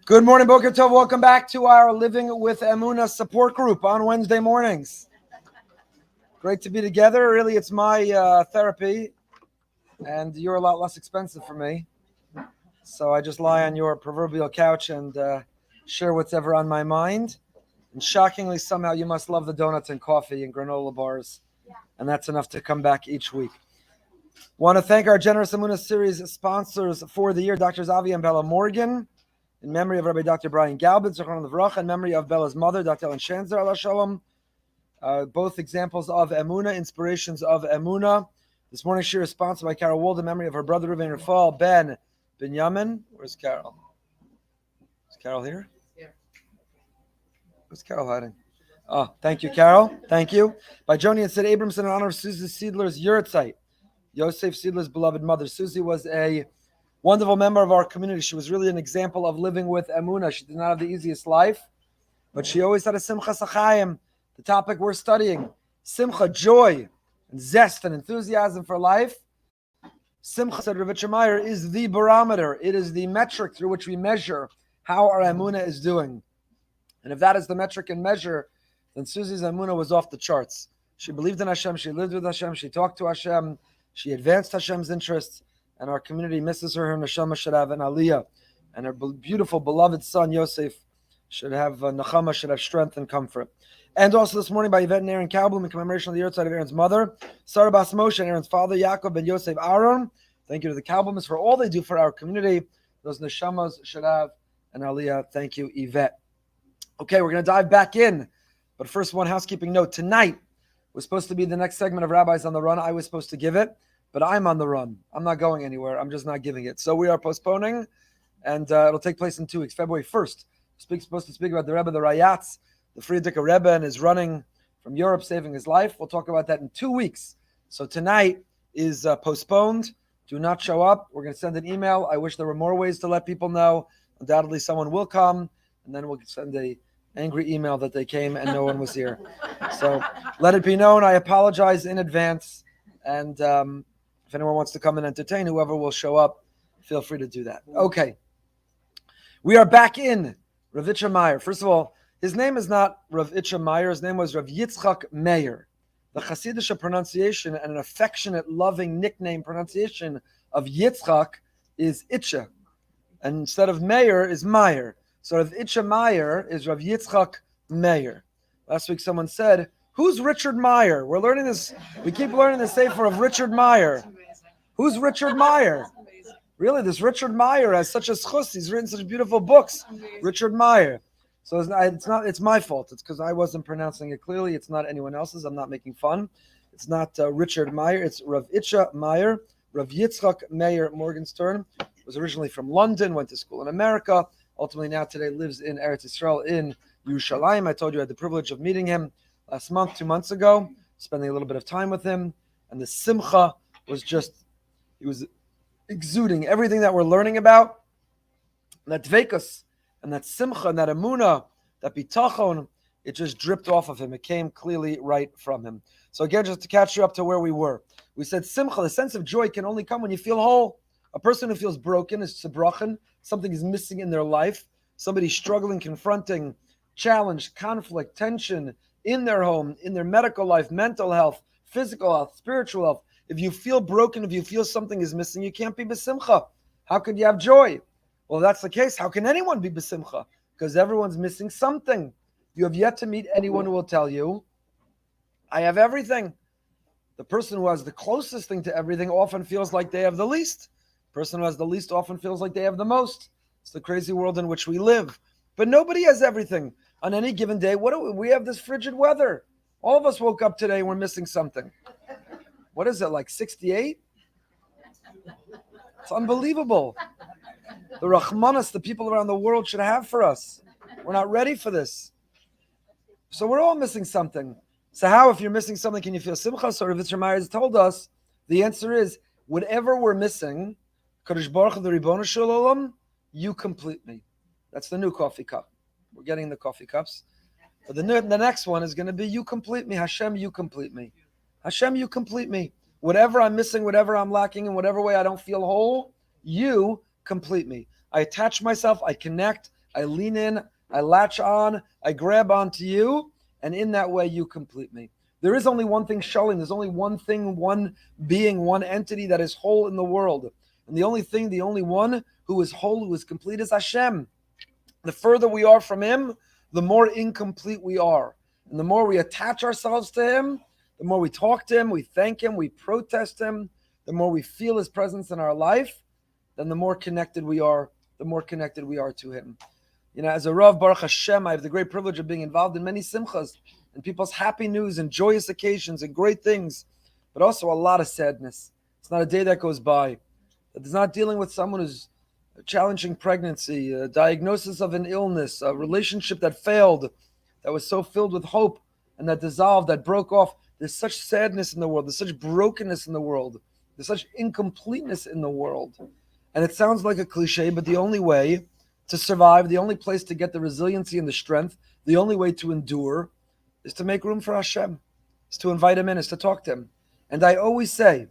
Good morning, Boker Tov. Welcome back to our Living with Emunah support group on Wednesday mornings. Great to be together. Really, it's my therapy, and you're a lot less expensive for me. So I just lie on your proverbial couch and share what's ever on my mind. And shockingly, somehow you must love the donuts and coffee and granola bars, and that's enough to come back each week. Want to thank our generous Emunah series sponsors for the year, Drs. Avi and Bella Morgan, in memory of Rabbi Dr. Brian Galbin, Zichron Livracha, in memory of Bella's mother, Dr. Ellen Shanzer, Allah Shalom. Both examples of Emunah, inspirations of Emunah. This morning's shir is sponsored by Carol Wald in memory of her brother, Reuven Rafal Ben Binyamin. Where's Carol? Is Carol here? Where's Carol hiding? Oh, thank you, Carol. Thank you. By Joni and Sid Abramson in honor of Susie Siedler's Yurtzeit, Yosef Siedler's beloved mother. Susie was a wonderful member of our community. She was really an example of living with Emunah. She did not have the easiest life, but she always had a simcha sachayim. The topic we're studying, simcha, joy, and zest and enthusiasm for life. Simcha, said Rabbi Itche Meir, is the barometer. It is the metric through which we measure how our Emunah is doing. And if that is the metric and measure, then Susie's Emunah was off the charts. She believed in Hashem. She lived with Hashem. She talked to Hashem. She advanced Hashem's interests. And our community misses her. Her neshama should have an aliyah. And her beautiful, beloved son, Yosef, should have nechama, should have strength and comfort. And also this morning by Yvette and Aaron Kalblum in commemoration of the Yurtzeit of Aaron's mother, Sarah Bas Moshe, and Aaron's father, Yaakov ben Yosef Aaron. Thank you to the Kalblums for all they do for our community. Those neshamas should have an aliyah. Thank you, Yvette. Okay, we're going to dive back in. But first, one housekeeping note. Tonight was supposed to be the next segment of Rabbis on the Run. I was supposed to give it, but I'm on the run. I'm not going anywhere. I'm just not giving it. So we are postponing, and it'll take place in 2 weeks, February 1st. Supposed to speak about the Rebbe, the Rayatz, the Frierdiker Rebbe, and his running from Europe, saving his life. We'll talk about that in 2 weeks. So tonight is postponed. Do not show up. We're going to send an email. I wish there were more ways to let people know. Undoubtedly, someone will come, and then we'll send a angry email that they came and no one was here. So let it be known. I apologize in advance. And if anyone wants to come and entertain, whoever will show up, feel free to do that. Okay. We are back in Rav Itche Meir. First of all, his name is not Rav Itche Meir. His name was Rav Yitzchak Meir. The Hasidic pronunciation and an affectionate, loving nickname pronunciation of Yitzchak is Itche. And instead of Meir is Meir. So Rav Itche Meir is Rav Yitzchak Meir. Last week someone said, who's Richard Meyer? We're learning this. We keep learning the sefer of Richard Meyer. Who's Richard Meyer? Really, this Richard Meyer has such a schus. He's written such beautiful books. Richard Meyer. So it's my fault. It's because I wasn't pronouncing it clearly. It's not anyone else's. I'm not making fun. It's not Richard Meyer. It's Rav Itche Meir. Rav Yitzchak Meir Morgenstern was originally from London, went to school in America. Ultimately, now today lives in Eretz Yisrael in Yerushalayim. I told you I had the privilege of meeting him last month, 2 months ago, spending a little bit of time with him. And the simcha was he was exuding everything that we're learning about. And that dveikus, and that simcha, and that emunah, that bitachon, it just dripped off of him. It came clearly right from him. So again, just to catch you up to where we were. We said simcha, the sense of joy can only come when you feel whole. A person who feels broken is tzibrochen. Something is missing in their life. Somebody struggling, confronting, challenge, conflict, tension in their home, in their medical life, mental health, physical health, spiritual health. If you feel broken, if you feel something is missing, you can't be besimcha. How could you have joy? Well, if that's the case, how can anyone be besimcha? Because everyone's missing something. You have yet to meet anyone who will tell you, I have everything. The person who has the closest thing to everything often feels like they have the least. The person who has the least often feels like they have the most. It's the crazy world in which we live. But nobody has everything. On any given day, we have this frigid weather. All of us woke up today and we're missing something. What is it, like 68? It's unbelievable. The Rahmanas, the people around the world should have for us. We're not ready for this. So we're all missing something. So how, if you're missing something, can you feel simcha? So Rav Itche Meir has told us, the answer is, whatever we're missing, Kadosh Baruch Hu, the Ribono Shel Olam, you complete me. That's the new coffee cup. We're getting the coffee cups. But the next one is going to be, you complete me. Hashem, you complete me. Hashem, you complete me. Whatever I'm missing, whatever I'm lacking, in whatever way I don't feel whole, you complete me. I attach myself, I connect, I lean in, I latch on, I grab onto you, and in that way you complete me. There is only one thing shalom. There's only one thing, one being, one entity that is whole in the world. And the only thing, the only one who is whole, who is complete is Hashem. The further we are from him, the more incomplete we are. And the more we attach ourselves to him, the more we talk to him, we thank him, we protest him, the more we feel his presence in our life, then the more connected we are, to him. As a Rav, Baruch Hashem, I have the great privilege of being involved in many simchas and people's happy news and joyous occasions and great things, but also a lot of sadness. It's not a day that goes by that is not dealing with someone who's a challenging pregnancy, a diagnosis of an illness, a relationship that failed, that was so filled with hope and that dissolved, that broke off. There's such sadness in the world. There's such brokenness in the world. There's such incompleteness in the world. And it sounds like a cliche, but the only way to survive, the only place to get the resiliency and the strength, the only way to endure is to make room for Hashem, is to invite him in, is to talk to him. And I always say,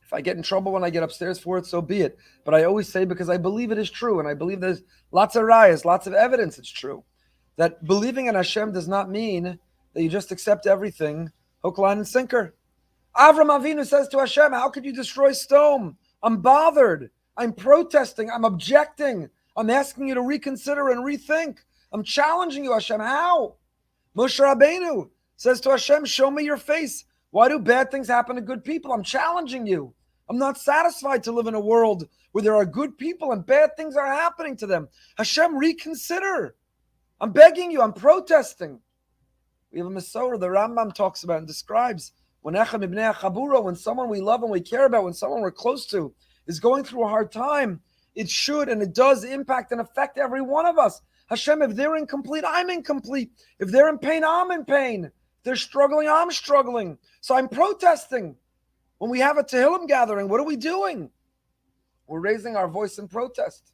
if I get in trouble when I get upstairs for it, so be it. But I always say, because I believe it is true, and I believe there's lots of rayas, lots of evidence it's true, that believing in Hashem does not mean that you just accept everything, hook, line, and sinker. Avram Avinu says to Hashem, how could you destroy stone? I'm bothered. I'm protesting. I'm objecting. I'm asking you to reconsider and rethink. I'm challenging you, Hashem. How? Moshe Rabbeinu says to Hashem, show me your face. Why do bad things happen to good people? I'm challenging you. I'm not satisfied to live in a world where there are good people and bad things are happening to them. Hashem, reconsider. I'm begging you. I'm protesting. We have a Masorah the Rambam talks about and describes when Echem ibnei Chabura, when someone we love and we care about, when someone we're close to is going through a hard time, it should and it does impact and affect every one of us. Hashem, if they're incomplete, I'm incomplete. If they're in pain, I'm in pain. If they're struggling, I'm struggling. So I'm protesting. When we have a Tehillim gathering, what are we doing? We're raising our voice in protest.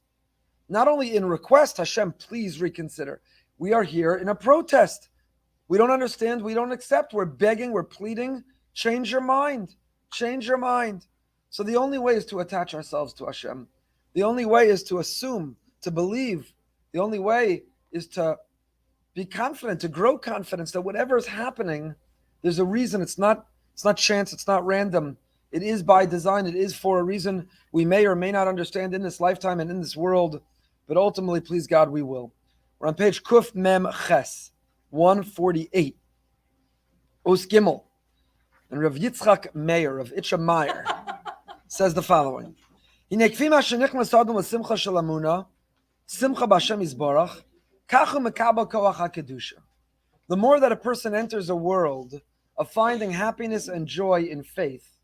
Not only in request, Hashem, please reconsider. We are here in a protest. We don't understand. We don't accept. We're begging. We're pleading. Change your mind. Change your mind. So the only way is to attach ourselves to Hashem. The only way is to assume, to believe. The only way is to be confident, to grow confidence that whatever is happening, there's a reason. It's not chance. It's not random. It is by design. It is for a reason we may or may not understand in this lifetime and in this world. But ultimately, please God, we will. We're on page Kuf Mem Ches, 148. Os Gimel. And Rav Yitzchak Meir of Itche Meir says the following. The more that a person enters a world of finding happiness and joy in faith,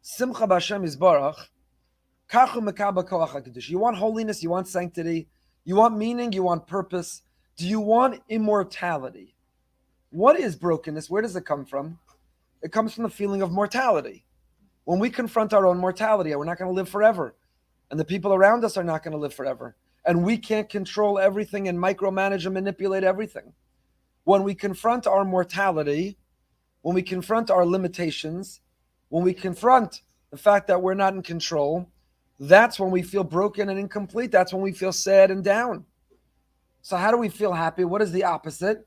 Simcha b'Hashem Yisbarach, you want holiness, you want sanctity, you want meaning, you want purpose. Do you want immortality? What is brokenness? Where does it come from? It comes from the feeling of mortality. When we confront our own mortality, we're not going to live forever. And the people around us are not going to live forever. And we can't control everything and micromanage and manipulate everything. When we confront our mortality, when we confront our limitations, when we confront the fact that we're not in control, that's when we feel broken and incomplete. That's when we feel sad and down. So how do we feel happy? What is the opposite?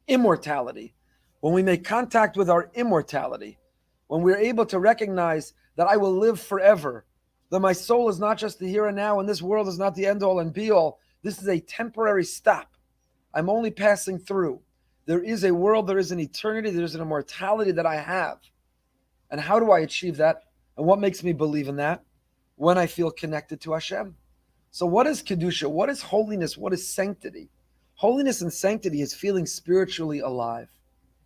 Immortality. When we make contact with our immortality, when we're able to recognize that I will live forever, that my soul is not just the here and now, and this world is not the end all and be all. This is a temporary stop. I'm only passing through. There is a world, there is an eternity, there's an immortality that I have. And how do I achieve that? And what makes me believe in that? When I feel connected to Hashem. So what is Kedusha? What is holiness? What is sanctity? Holiness and sanctity is feeling spiritually alive.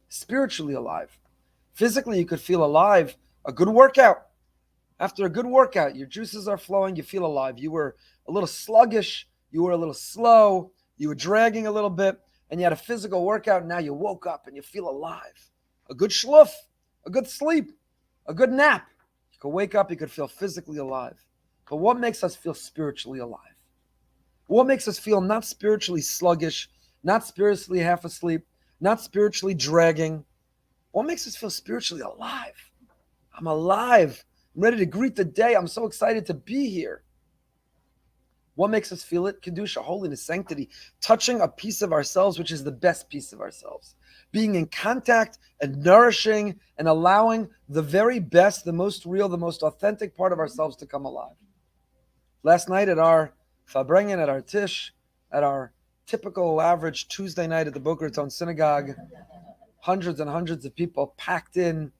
Spiritually alive. Physically, you could feel alive. A good workout. After a good workout, your juices are flowing, you feel alive. You were a little sluggish, you were a little slow, you were dragging a little bit, and you had a physical workout, and now you woke up and you feel alive. A good shluf, a good sleep, a good nap. You could wake up, you could feel physically alive. But what makes us feel spiritually alive? What makes us feel not spiritually sluggish, not spiritually half asleep, not spiritually dragging? What makes us feel spiritually alive? I'm alive. I'm ready to greet the day. I'm so excited to be here. What makes us feel it? Kedusha, holiness, sanctity, touching a piece of ourselves, which is the best piece of ourselves. Being in contact and nourishing and allowing the very best, the most real, the most authentic part of ourselves to come alive. Last night at our Fabrengen, at our Tish, at our typical average Tuesday night at the Boca Raton Synagogue, hundreds and hundreds of people packed in,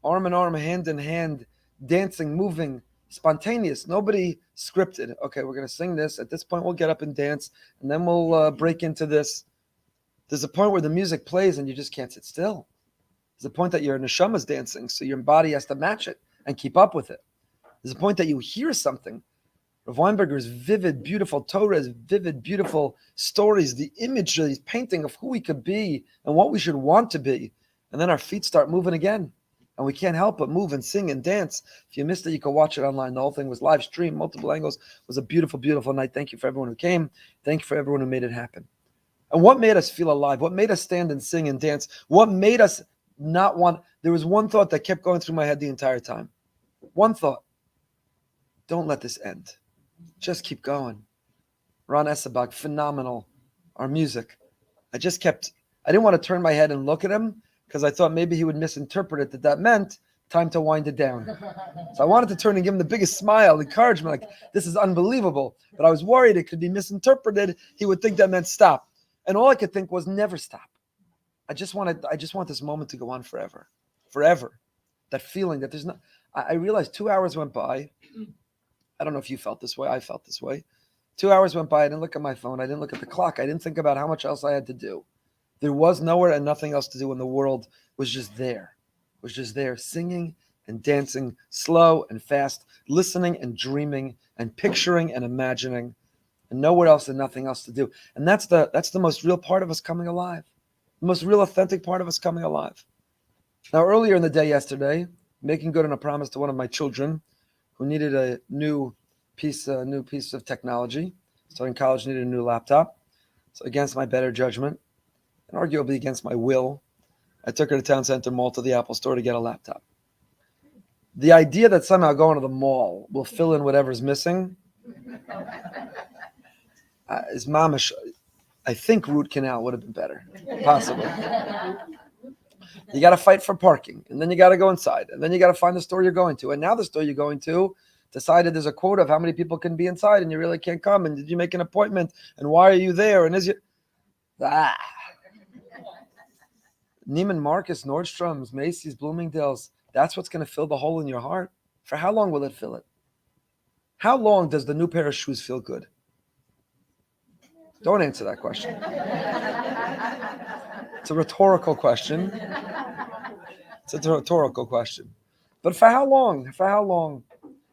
arm in arm, hand in hand, dancing, moving, spontaneous, nobody scripted. Okay, we're going to sing this. At this point, we'll get up and dance, and then we'll break into this. There's a point where the music plays and you just can't sit still. There's a point that your neshama's dancing, so your body has to match it and keep up with it. There's a point that you hear something. Rav Weinberger's vivid, beautiful Torah's vivid, beautiful stories, the image that he's painting of who we could be and what we should want to be. And then our feet start moving again. And we can't help but move and sing and dance. If you missed it, you can watch it online. The whole thing was live streamed, multiple angles. It was a beautiful, beautiful night. Thank you for everyone who came. Thank you for everyone who made it happen. And what made us feel alive? What made us stand and sing and dance? What made us not want? There was one thought that kept going through my head the entire time. One thought. Don't let this end. Just keep going. Ron Esabag, phenomenal. Our music. I didn't want to turn my head and look at him because I thought maybe he would misinterpret it, that meant time to wind it down. So I wanted to turn and give him the biggest smile, encouragement, like, this is unbelievable. But I was worried it could be misinterpreted. He would think that meant stop. And all I could think was never stop. I just want this moment to go on forever. Forever. That feeling that there's no, I realized 2 hours went by. I don't know if you felt this way. I felt this way. 2 hours went by. I didn't look at my phone. I didn't look at the clock. I didn't think about how much else I had to do. There was nowhere and nothing else to do, and the world was just there. It was just there, singing and dancing, slow and fast, listening and dreaming and picturing and imagining, and nowhere else and nothing else to do. And that's the most real part of us coming alive, the most real authentic part of us coming alive. Now, earlier in the day yesterday, making good on a promise to one of my children who needed a new piece of technology, starting college, needed a new laptop. So against my better judgment, and arguably against my will, I took her to Town Center Mall to the Apple Store to get a laptop. The idea that somehow going to the mall will fill in whatever's missing is mamish. I think root canal would have been better, possibly. You got to fight for parking, and then you got to go inside, and then you got to find the store you're going to. And now the store you're going to decided there's a quota of how many people can be inside, and you really can't come. And did you make an appointment? And why are you there? And is you Neiman Marcus, Nordstrom's, Macy's, Bloomingdale's, that's what's going to fill the hole in your heart? For how long will it fill it? How long does the new pair of shoes feel good? Don't answer that question. It's a rhetorical question. It's a rhetorical question. But for how long? For how long?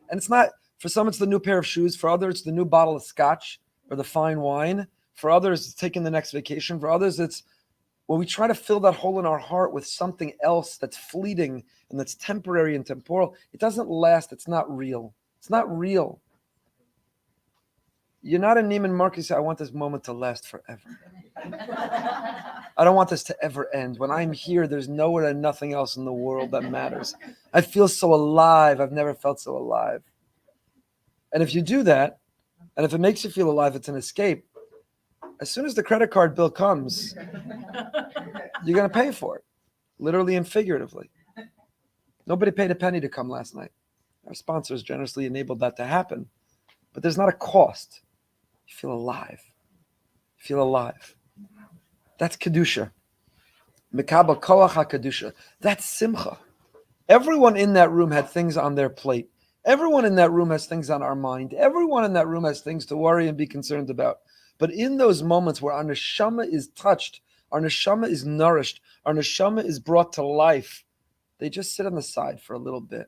And it's not, for some it's the new pair of shoes. For others, it's the new bottle of scotch or the fine wine. For others, it's taking the next vacation. For others, it's when we try to fill that hole in our heart with something else that's fleeting and that's temporary and temporal, it doesn't last. It's not real. It's not real. You're not a Neiman Marcus. I want this moment to last forever. I don't want this to ever end. When I'm here, there's nowhere and nothing else in the world that matters. I feel so alive. I've never felt so alive. And if you do that, and if it makes you feel alive, it's an escape. As soon as the credit card bill comes, you're going to pay for it, literally and figuratively. Nobody paid a penny to come last night. Our sponsors generously enabled that to happen. But there's not a cost. You feel alive. You feel alive. That's Kedusha. Mekabel Koach HaKedusha. That's Simcha. Everyone in that room had things on their plate. Everyone in that room has things on our mind. Everyone in that room has things to worry and be concerned about. But in those moments where our neshama is touched, our neshama is nourished, our neshama is brought to life, they just sit on the side for a little bit.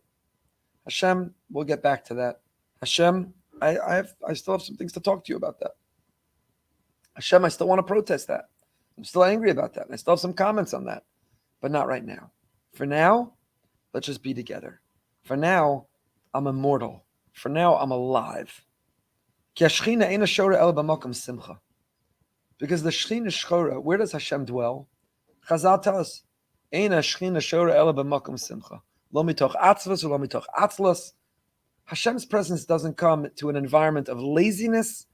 Hashem, we'll get back to that. Hashem, I still have some things to talk to you about that. Hashem, I still want to protest that. I'm still angry about that. And I still have some comments on that. But not right now. For now, let's just be together. For now, I'm immortal. For now, I'm alive. Because the Shechina Shchora, where does Hashem dwell? Chazal tell us, Eina Shechina Shora Ela b'makom simcha. Lo mitoch atzvus or lo mitoch atzlas. Hashem's presence doesn't come to an environment of laziness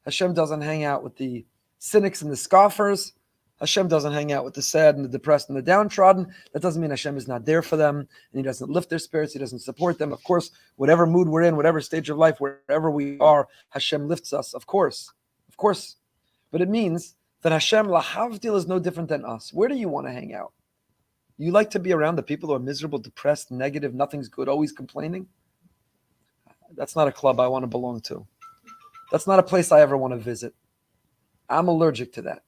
Hashem doesn't hang out with the cynics and the scoffers. Hashem doesn't hang out with the sad and the depressed and the downtrodden. That doesn't mean Hashem is not there for them and He doesn't lift their spirits. He doesn't support them. Of course, whatever mood we're in, whatever stage of life, wherever we are, Hashem lifts us. Of course. But it means that Hashem, lahavdil, is no different than us. Where do you want to hang out? You like to be around the people who are miserable, depressed, negative, nothing's good, always complaining? That's not a club I want to belong to. That's not a place I ever want to visit. I'm allergic to that.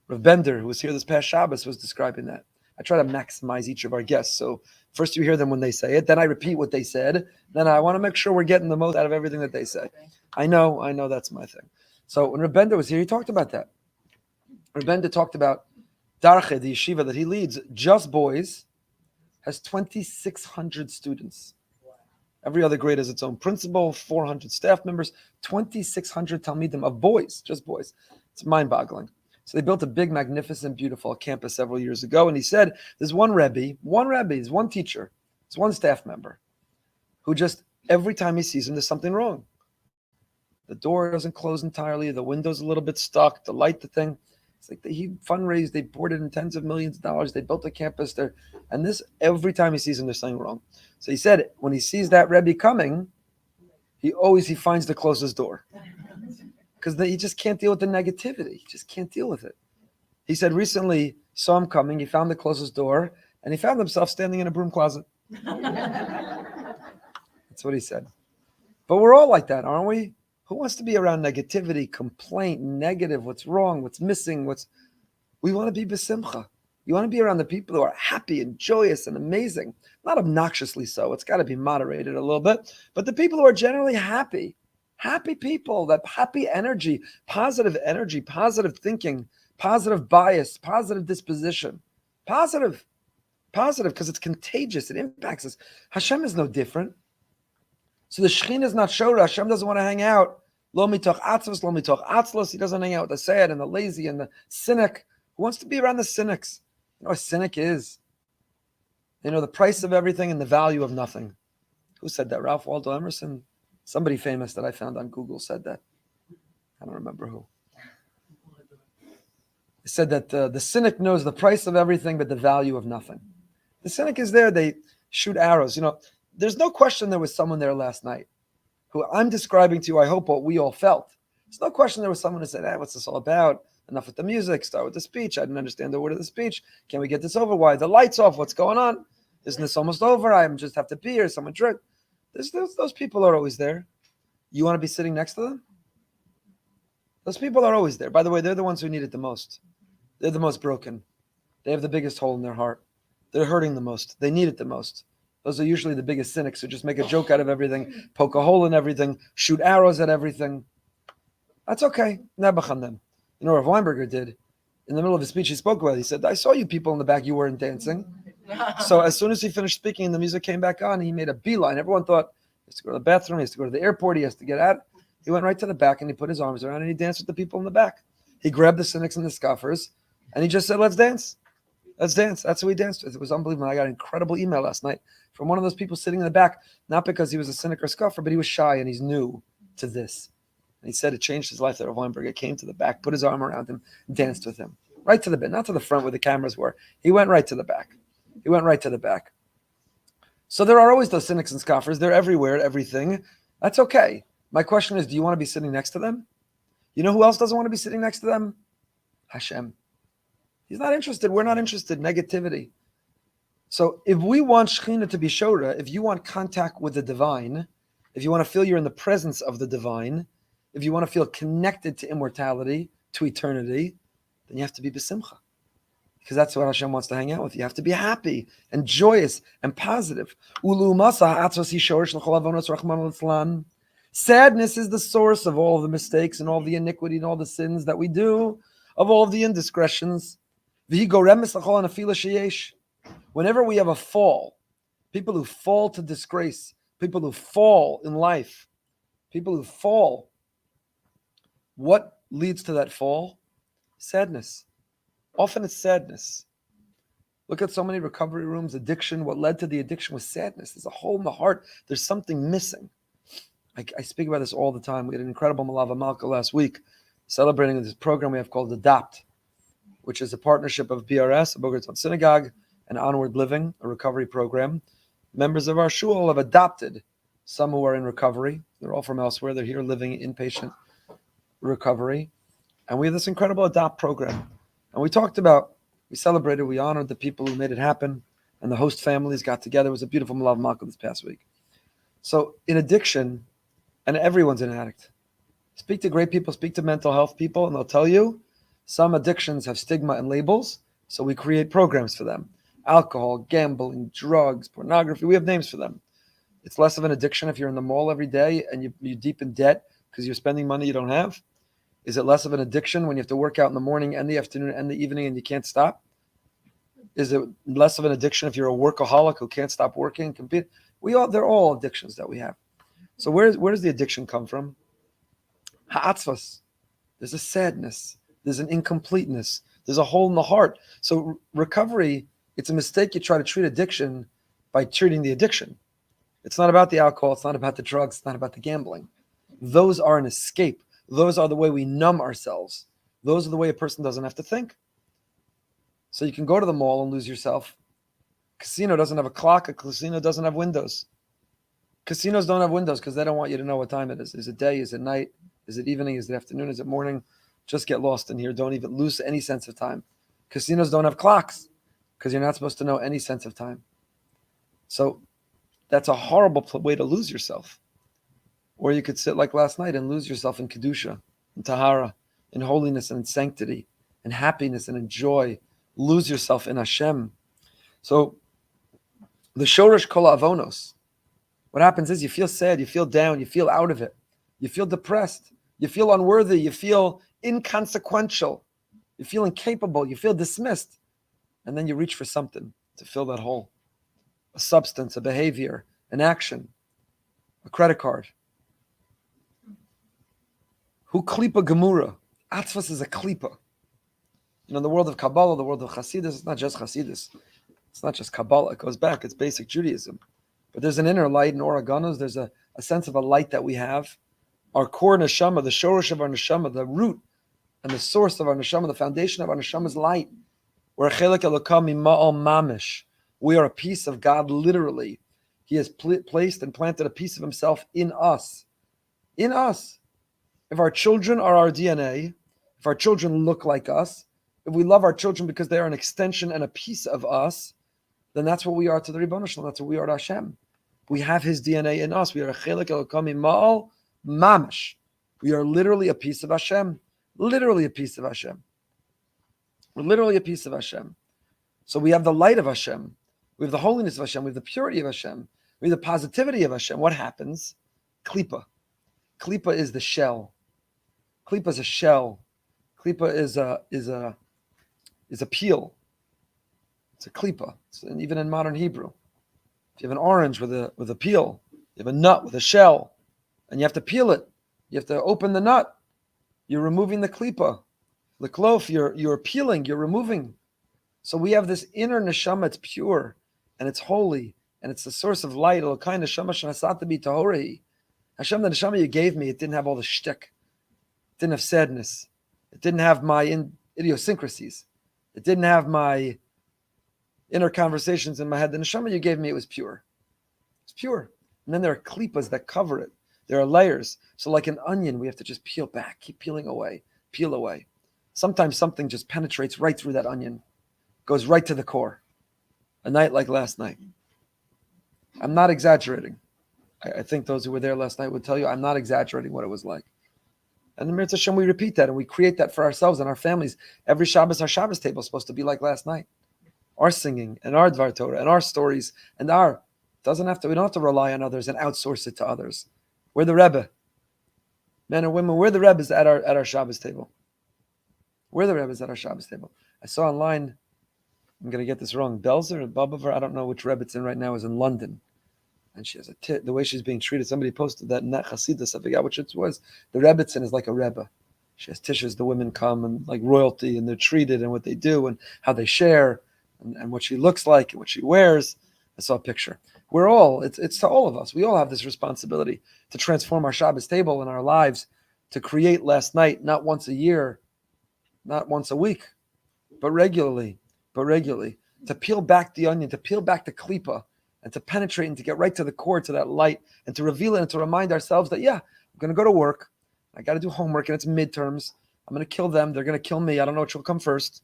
Rav Bender, who was here this past Shabbos, was describing that. I try to maximize each of our guests. So first you hear them when they say it, then I repeat what they said. Then I want to make sure we're getting the most out of everything that they say. I know that's my thing. So when Rav Bender was here, he talked about that. Rav Bender talked about Darche, the yeshiva that he leads, just boys, has 2,600 students. Every other grade has its own principal, 400 staff members, 2,600 talmidim of boys, just boys. It's mind-boggling. So they built a big, magnificent, beautiful campus several years ago. And he said, there's one Rebbe, there's one teacher, there's one staff member who just, every time he sees him, there's something wrong. The door doesn't close entirely. The window's a little bit stuck. The light, the thing. It's like he fundraised. They poured it in tens of millions of dollars. They built a campus there. And this, every time he sees him, there's something wrong. So he said, when he sees that Rebbe coming, he finds the closest door. Because he just can't deal with the negativity. He just can't deal with it. He said recently, saw him coming, he found the closest door, and he found himself standing in a broom closet. That's what he said. But we're all like that, aren't we? Who wants to be around negativity, complaint, negative, what's wrong, what's missing, we want to be besimcha. You want to be around the people who are happy and joyous and amazing. Not obnoxiously so. It's got to be moderated a little bit. But the people who are generally happy people, that happy energy, positive thinking, positive bias, positive disposition, positive, because it's contagious. It impacts us. Hashem is no different. So the Shekhinah is not Shora. Hashem doesn't want to hang out. Lo mitoch atzvos, lo mitoch atzlos. He doesn't hang out with the sad and the lazy and the cynic. Who wants to be around the cynics? You know what a cynic is? They know the price of everything and the value of nothing. Who said that? Ralph Waldo Emerson? Somebody famous that I found on Google said that. I don't remember who. He said that the cynic knows the price of everything but the value of nothing. The cynic is there. They shoot arrows. You know, there's no question there was someone there last night who I'm describing to you, I hope, what we all felt. There's no question there was someone who said, what's this all about? Enough with the music. Start with the speech. I didn't understand the word of the speech. Can we get this over? Why are the lights off? What's going on? Isn't this almost over? I just have to pee or someone drink. Those people are always there. You want to be sitting next to them? Those people are always there. By the way, they're the ones who need it the most. They're the most broken. They have the biggest hole in their heart. They're hurting the most. They need it the most. Those are usually the biggest cynics who just make a joke out of everything, poke a hole in everything, shoot arrows at everything. That's okay. Nebuch on them. You know what Rav Weinberger did? In the middle of his speech, he spoke about it. He said, I saw you people in the back, you weren't dancing. So as soon as he finished speaking and the music came back on, he made a beeline. Everyone thought he has to go to the bathroom, he has to go to the airport, he has to get out. He went right to the back and he put his arms around and he danced with the people in the back. He grabbed the cynics and the scoffers and he just said, let's dance. Let's dance. That's who he danced with. It was unbelievable. I got an incredible email last night from one of those people sitting in the back, not because he was a cynic or scoffer, but he was shy and he's new to this. And he said it changed his life that Rav Weinberger came to the back, put his arm around him, danced with him. Right to the bed, not to the front where the cameras were. He went right to the back. He went right to the back. So there are always those cynics and scoffers. They're everywhere, everything. That's okay. My question is, do you want to be sitting next to them? You know who else doesn't want to be sitting next to them? Hashem. He's not interested. We're not interested. Negativity. So if we want Shekhinah to be Shora, if you want contact with the divine, if you want to feel you're in the presence of the divine, if you want to feel connected to immortality, to eternity, then you have to be besimcha. Because that's what Hashem wants to hang out with. You have to be happy and joyous and positive. Sadness is the source of all of the mistakes and all the iniquity and all the sins that we do, of all of the indiscretions. Whenever we have a fall, people who fall to disgrace, people who fall in life, people who fall, what leads to that fall? Sadness. Often it's sadness. Look at so many recovery rooms, addiction. What led to the addiction was sadness. There's a hole in the heart. There's something missing. I speak about this all the time. We had an incredible Malava Malka last week, celebrating this program we have called Adopt, which is a partnership of BRS, a Bogertown Synagogue, and Onward Living, a recovery program. Members of our shul have adopted some who are in recovery. They're all from elsewhere. They're here living inpatient recovery. And we have this incredible Adopt program. And we celebrated, we honored the people who made it happen, and the host families got together. It was a beautiful Malav Malka this past week. So in addiction, and everyone's an addict. Speak to great people, speak to mental health people, and they'll tell you some addictions have stigma and labels, so we create programs for them. Alcohol, gambling, drugs, pornography, we have names for them. It's less of an addiction if you're in the mall every day and you're deep in debt because you're spending money you don't have. Is it less of an addiction when you have to work out in the morning and the afternoon and the evening and you can't stop? Is it less of an addiction if you're a workaholic who can't stop working, compete? They're all addictions that we have. So where does the addiction come from? Ha'atzvas. There's a sadness. There's an incompleteness. There's a hole in the heart. So recovery, it's a mistake you try to treat addiction by treating the addiction. It's not about the alcohol. It's not about the drugs. It's not about the gambling. Those are an escape. Those are the way we numb ourselves. Those are the way a person doesn't have to think. So you can go to the mall and lose yourself. Casino doesn't have a clock. A casino doesn't have windows. Casinos don't have windows because they don't want you to know what time it is. Is it day? Is it night? Is it evening? Is it afternoon? Is it morning? Just get lost in here. Don't even lose any sense of time. Casinos don't have clocks because you're not supposed to know any sense of time. So that's a horrible way to lose yourself. Or you could sit like last night and lose yourself in Kedusha, in Tahara, in holiness and in sanctity, in happiness and in joy. Lose yourself in Hashem. So the Shoresh Kol Avonos, what happens is you feel sad, you feel down, you feel out of it, you feel depressed, you feel unworthy, you feel inconsequential, you feel incapable, you feel dismissed. And then you reach for something to fill that hole. A substance, a behavior, an action, a credit card. Hu klipa gemura. Atzvas is a klipa. In the world of Kabbalah, the world of Hasidus, it's not just Hasidus. It's not just Kabbalah. It goes back. It's basic Judaism. But there's an inner light in Oreganos. There's a sense of a light that we have. Our core neshama, the shorish of our neshama, the root and the source of our neshama, the foundation of our neshama is light. We're a chelek elokah mima'al mamish. We are a piece of God, literally. He has placed and planted a piece of himself in us. In us. If our children are our DNA, if our children look like us, if we love our children because they are an extension and a piece of us, then that's what we are to the Ribono Shalom. That's what we are to Hashem. We have his DNA in us. We are a chelek elokah mima'al mamish. We are literally a piece of Hashem. Literally a piece of Hashem. We're literally a piece of Hashem. So we have the light of Hashem. We have the holiness of Hashem. We have the purity of Hashem. We have the positivity of Hashem. What happens? Klipa. Klipa is the shell. Klipa is a shell. Klipa is a peel. It's a klipa. And even in modern Hebrew, if you have an orange with a peel, you have a nut with a shell, and you have to peel it. You have to open the nut. You're removing the klipa. The cloth, you're peeling, you're removing. So we have this inner neshama, it's pure, and it's holy, and it's the source of light. Elokai neshama shenasata bi tahorei. Hashem, the neshama you gave me, it didn't have all the shtick. It didn't have sadness. It didn't have my idiosyncrasies. It didn't have my inner conversations in my head. The neshama you gave me, it was pure. It's pure. And then there are klipas that cover it. There are layers. So like an onion, we have to just peel back, keep peeling away, peel away. Sometimes something just penetrates right through that onion, goes right to the core. A night like last night. I'm not exaggerating. I think those who were there last night would tell you I'm not exaggerating what it was like. And in Mirz Hashem, we repeat that and we create that for ourselves and our families. Every Shabbos, our Shabbos table is supposed to be like last night. Our singing and our Dvar Torah and our stories and we don't have to rely on others and outsource it to others. We're the Rebbe. Men and women, we're the Rebbes at our Shabbos table. We're the Rebbes at our Shabbos table. I saw online, I'm going to get this wrong, Belzer or Babavar, I don't know which Rebbe it's in right now, is in London. And she has the way she's being treated. Somebody posted that in that Hasidus, I forgot which it was. The Rebbitzin is like a Rebbe. She has tissues, the women come and like royalty and they're treated and what they do and how they share and what she looks like and what she wears. I saw a picture. We're all, it's to all of us. We all have this responsibility to transform our Shabbos table in our lives, to create last night, not once a year, not once a week, but regularly, to peel back the onion, to peel back the klipa, and to penetrate and to get right to the core, to that light, and to reveal it and to remind ourselves that, yeah, I'm going to go to work. I got to do homework, and it's midterms. I'm going to kill them. They're going to kill me. I don't know which will come first.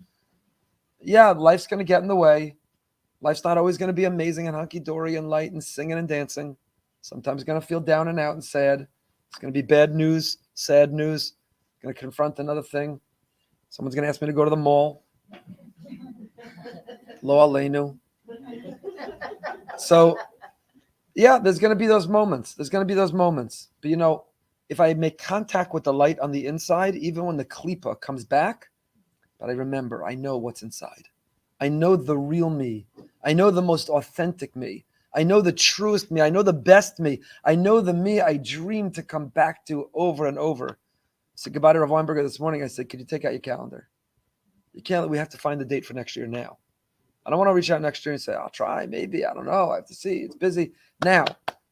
Yeah, life's going to get in the way. Life's not always going to be amazing and hunky-dory and light and singing and dancing. Sometimes going to feel down and out and sad. It's going to be bad news, sad news. Going to confront another thing. Someone's going to ask me to go to the mall. Lo aleinu. So, yeah, there's going to be those moments. But, if I make contact with the light on the inside, even when the klipa comes back, but I remember, I know what's inside. I know the real me. I know the most authentic me. I know the truest me. I know the best me. I know the me I dream to come back to over and over. So goodbye to Rav Weinberger this morning. I said, could you take out your calendar? You can't. We have to find the date for next year now. I don't want to reach out next year and say, I'll try, maybe. I don't know. I have to see. It's busy. Now,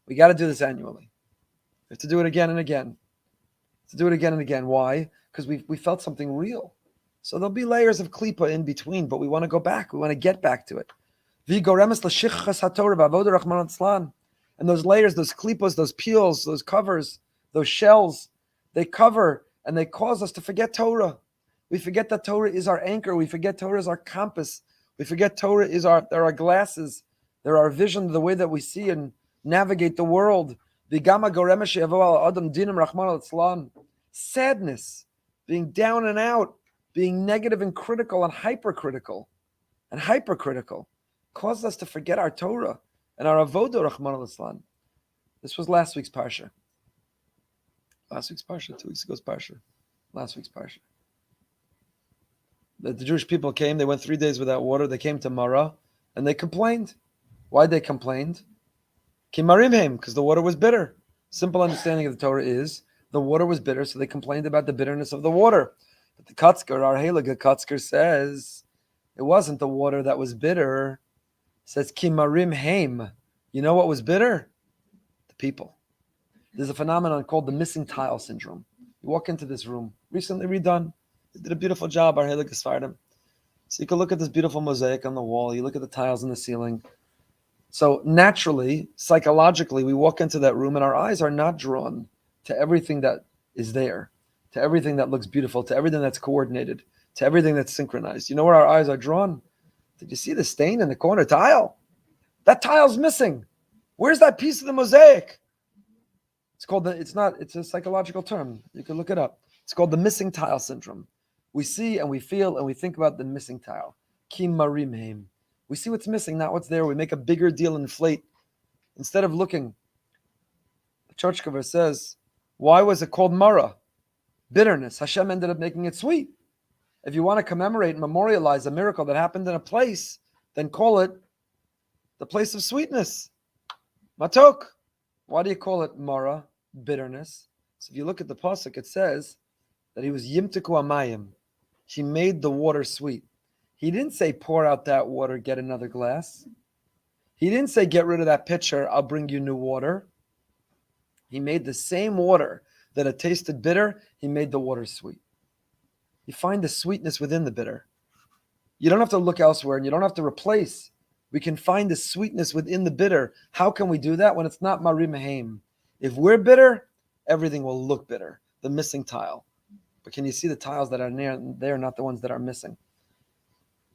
we got to do this annually. We have to do it again and again. Why? Because we felt something real. So there'll be layers of klipa in between, but we want to go back. We want to get back to it. And those layers, those klipas, those peels, those covers, those shells, they cover and they cause us to forget Torah. We forget that Torah is our anchor. We forget Torah is our compass. We forget Torah is our glasses. They're our vision, the way that we see and navigate the world. Sadness, being down and out, being negative and critical and hypercritical, caused us to forget our Torah and our avodah, Rahman al-Islam. This was last week's parsha. 2 weeks ago's parsha. Last week's parsha. The Jewish people came, they went 3 days without water, they came to Mara, and they complained. Why'd they complain? Kimarimhem, because the water was bitter. Simple understanding of the Torah is, the water was bitter, so they complained about the bitterness of the water. But the Kotzker, our Heilige Kotzker, says, it wasn't the water that was bitter. It says, Kimarimhem. You know what was bitter? The people. There's a phenomenon called the missing tile syndrome. You walk into this room, recently redone. They did a beautiful job, our Heilige Sfardim. So you can look at this beautiful mosaic on the wall. You look at the tiles in the ceiling. So naturally, psychologically, we walk into that room and our eyes are not drawn to everything that is there, to everything that looks beautiful, to everything that's coordinated, to everything that's synchronized. You know where our eyes are drawn? Did you see the stain in the corner tile? That tile's missing. Where's that piece of the mosaic? It's a psychological term. You can look it up. It's called the missing tile syndrome. We see and we feel and we think about the missing tile. Kim marimheim. We see what's missing, not what's there. We make a bigger deal and inflate. Instead of looking, the church cover says, why was it called Mara? Bitterness. Hashem ended up making it sweet. If you want to commemorate and memorialize a miracle that happened in a place, then call it the place of sweetness. Matok. Why do you call it Mara? Bitterness. So if you look at the pasuk, it says that he was Yimtiku Amayim. He made the water sweet. He didn't say pour out that water, get another glass. He didn't say get rid of that pitcher, I'll bring you new water. He made the same water that had tasted bitter, he made the water sweet. You find the sweetness within the bitter. You don't have to look elsewhere and you don't have to replace. We can find the sweetness within the bitter. How can we do that when it's not Marimahaim? If we're bitter, everything will look bitter. The missing tile. But can you see the tiles that are there, not the ones that are missing?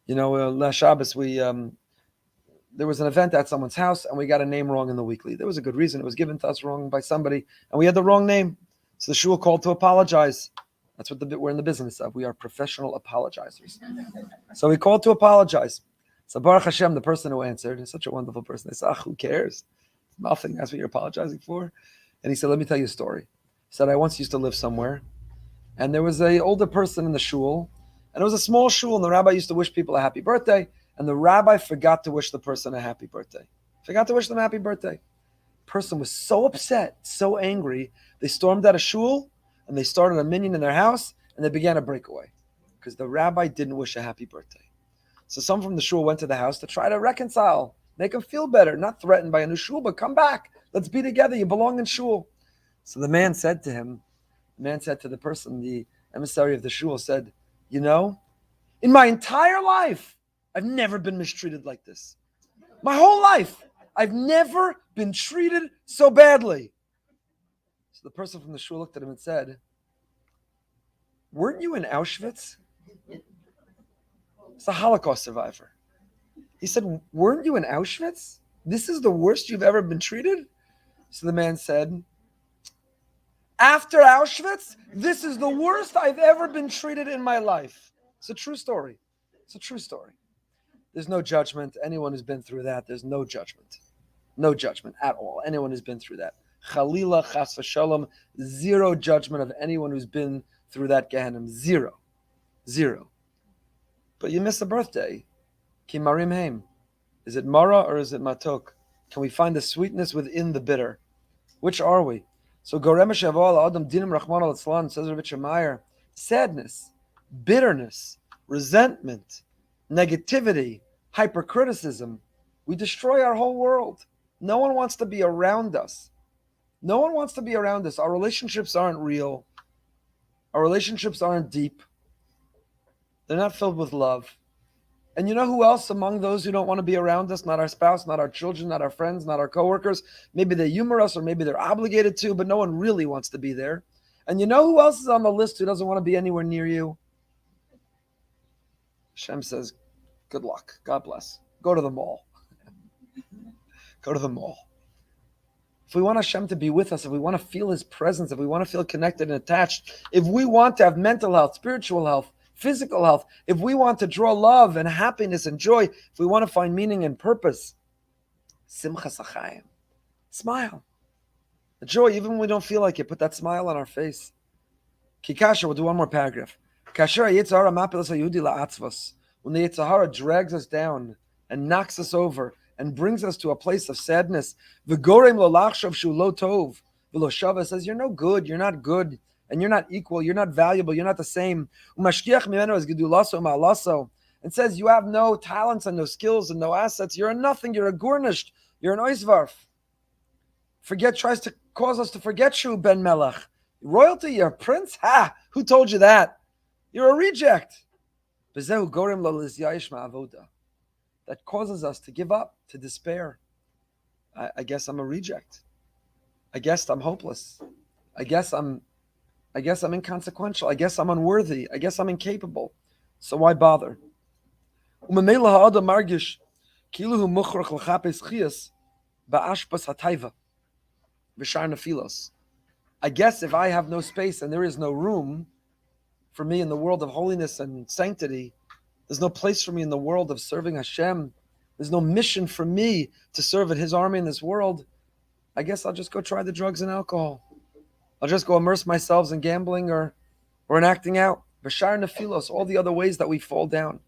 You know, last Shabbos, there was an event at someone's house and we got a name wrong in the weekly. There was a good reason. It was given to us wrong by somebody and we had the wrong name. So the shul called to apologize. That's what we're in the business of. We are professional apologizers. So we called to apologize. So Baruch Hashem, the person who answered, is such a wonderful person. They said, who cares? Nothing. That's what you're apologizing for. And he said, let me tell you a story. He said, I once used to live somewhere and there was an older person in the shul. And it was a small shul, and the rabbi used to wish people a happy birthday, and the rabbi forgot to wish the person a happy birthday. Forgot to wish them a happy birthday. Person was so upset, so angry, they stormed out of shul, and they started a minyan in their house, and they began a breakaway, because the rabbi didn't wish a happy birthday. So some from the shul went to the house to try to reconcile. Make him feel better, not threatened by a new shul, but come back. Let's be together. You belong in shul. So the man said to the person, the emissary of the shul, said, in my entire life, I've never been mistreated like this. My whole life, I've never been treated so badly. So the person from the shul looked at him and said, weren't you in Auschwitz? It's a Holocaust survivor. He said, weren't you in Auschwitz? This is the worst you've ever been treated? So the man said, after Auschwitz, this is the worst I've ever been treated in my life. It's a true story. It's a true story. There's no judgment. Anyone who's been through that, there's no judgment. No judgment at all. Anyone who's been through that. Chalila, chas v'shalom, zero judgment of anyone who's been through that Gehenna. Zero. But you miss a birthday. Ki marim heim. Is it mara or is it matok? Can we find the sweetness within the bitter? Which are we? So Gorem Shaval Adam Dinim Rahman al Islam says Itche Meir, sadness, bitterness, resentment, negativity, hypercriticism, we destroy our whole world. No one wants to be around us. No one wants to be around us. Our relationships aren't real. Our relationships aren't deep. They're not filled with love. And you know who else among those who don't want to be around us? Not our spouse, not our children, not our friends, not our coworkers. Maybe they humor us or maybe they're obligated to, but no one really wants to be there. And you know who else is on the list who doesn't want to be anywhere near you? Hashem says, good luck. God bless. Go to the mall. Go to the mall. If we want Hashem to be with us, if we want to feel His presence, if we want to feel connected and attached, if we want to have mental health, spiritual health, physical health, if we want to draw love and happiness and joy, if we want to find meaning and purpose, simchas achayim, smile. The joy, even when we don't feel like it, put that smile on our face. Kikasha, we'll do one more paragraph. Kasher yitzhara mapilas hayudi la'atzvos. When the Yitzhara drags us down and knocks us over and brings us to a place of sadness, v'gorem lo lachshav shu lo tov, v'lo shava, says you're no good, you're not good, and you're not equal, you're not valuable, you're not the same. Umashkiach mimeno es gedulaso ma'alaso, and says you have no talents and no skills and no assets, you're a nothing, you're a gurnished, you're an oisvarf. Tries to cause us to forget you, Ben Melech. Royalty, you're a prince? Ha! Who told you that? You're a reject. That causes us to give up, to despair. I guess I'm a reject. I guess I'm hopeless. I guess I'm inconsequential. I guess I'm unworthy. I guess I'm incapable. So why bother? I guess if I have no space and there is no room for me in the world of holiness and sanctity, there's no place for me in the world of serving Hashem, there's no mission for me to serve at His army in this world, I guess I'll just go try the drugs and alcohol. I'll just go immerse myself in gambling or in acting out. Bashar nefilos, all the other ways that we fall down.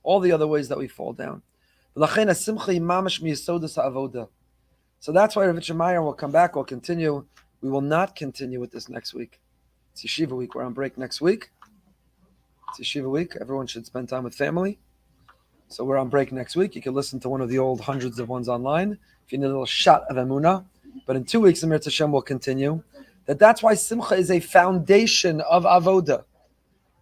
All the other ways that we fall down. So that's why Rav Itche Meir will come back, we'll continue. We will not continue with this next week. It's Yeshiva week, we're on break next week. It's Yeshiva week, everyone should spend time with family. So we're on break next week. You can listen to one of the old hundreds of ones online if you need a little shot of Emunah. But in 2 weeks, Emir Hashem will continue. That's why Simcha is a foundation of Avoda.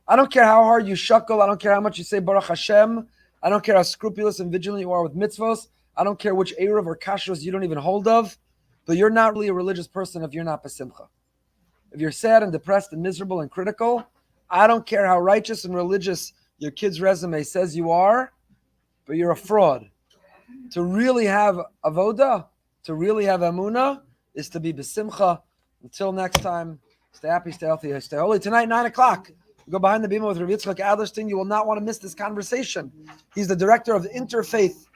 I don't care how hard you shuckle. I don't care how much you say Baruch Hashem. I don't care how scrupulous and vigilant you are with mitzvos. I don't care which Erev or Kashrus you don't even hold of. But you're not really a religious person if you're not B'Simcha. If you're sad and depressed and miserable and critical, I don't care how righteous and religious your kid's resume says you are, but you're a fraud. To really have Avoda, to really have Emunah, is to be B'Simcha. Until next time, stay happy, stay healthy, stay holy. Tonight, 9 o'clock, go behind the bima with Rav Yitzchak Adlerstein. You will not want to miss this conversation. He's the director of Interfaith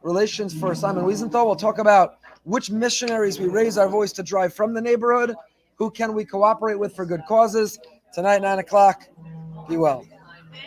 Relations for Simon Wiesenthal. We'll talk about which missionaries we raise our voice to drive from the neighborhood, who can we cooperate with for good causes. Tonight, 9 o'clock. Be well.